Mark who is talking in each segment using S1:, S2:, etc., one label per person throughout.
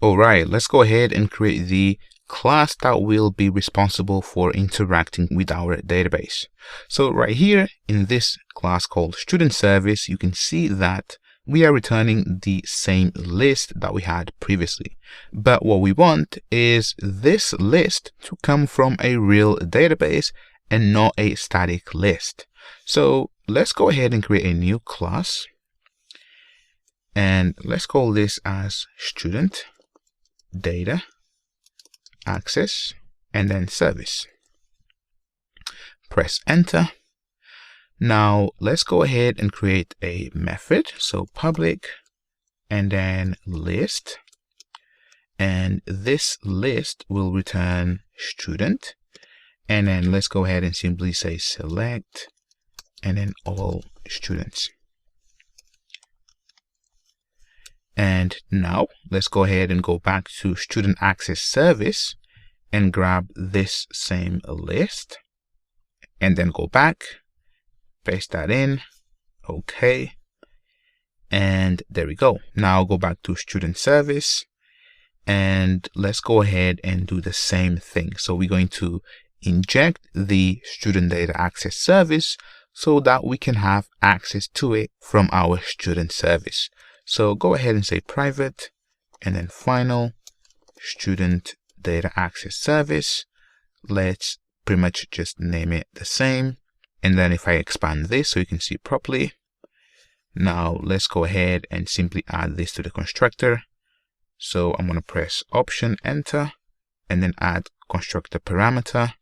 S1: Alright, let's go ahead and create the class that will be responsible for interacting with our database. So right here in this class called student service, you can see that we are returning the same list that we had previously. But what we want is this list to come from a real database and not a static list. So let's go ahead and create a new class. And let's call this as student data access and then service. Press enter. Now let's go ahead and create a method. So public and then list, and this list will return student, and then let's go ahead and simply say select and then all students. And now let's go ahead and go back to student access service and grab this same list and then go back, paste that in. Okay. And there we go. Now go back to student service and let's go ahead and do the same thing. So we're going to inject the student data access service so that we can have access to it from our student service. So go ahead and say private and then final student data access service. Let's pretty much just name it the same. And then if I expand this so you can see properly, now let's go ahead and simply add this to the constructor. So I'm going to press option enter and then add constructor parameter.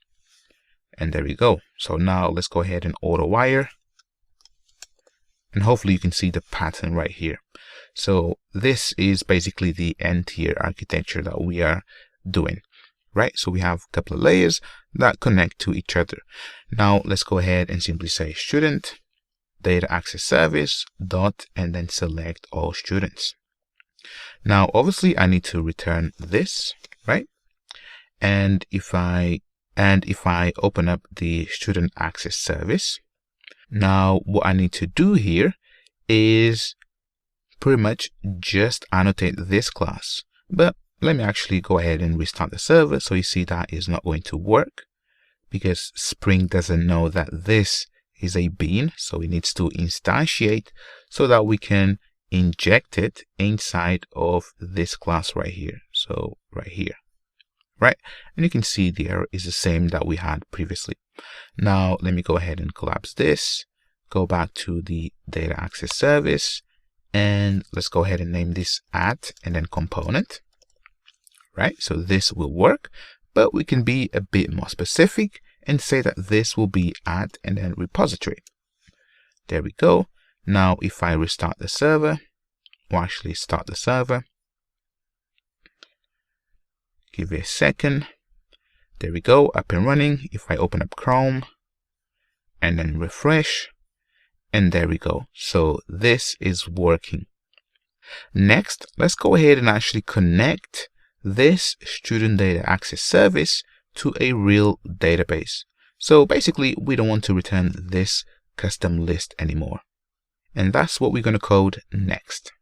S1: And there we go. So now let's go ahead and auto wire. And hopefully you can see the pattern right here. So this is basically the n-tier architecture that we are doing, right? So we have a couple of layers that connect to each other. Now let's go ahead and simply say student data access service dot and then select all students. Now obviously I need to return this, right? And if I open up the student access service, now what I need to do here is pretty much just annotate this class. But let me actually go ahead and restart the server. So you see that is not going to work because Spring doesn't know that this is a bean. So it needs to instantiate so that we can inject it inside of this class right here. So right here, right? And you can see the error is the same that we had previously. Now let me go ahead and collapse this, go back to the data access service, and let's go ahead and name this at and then component, right? So this will work, but we can be a bit more specific and say that this will be at and then repository. There we go. Now if I restart the server, or actually start the server, give it a second. There we go, up and running. If I open up Chrome and then refresh, and there we go. So this is working. Next, let's go ahead and actually connect this student data access service to a real database. So basically, we don't want to return this custom list anymore. And that's what we're going to code next.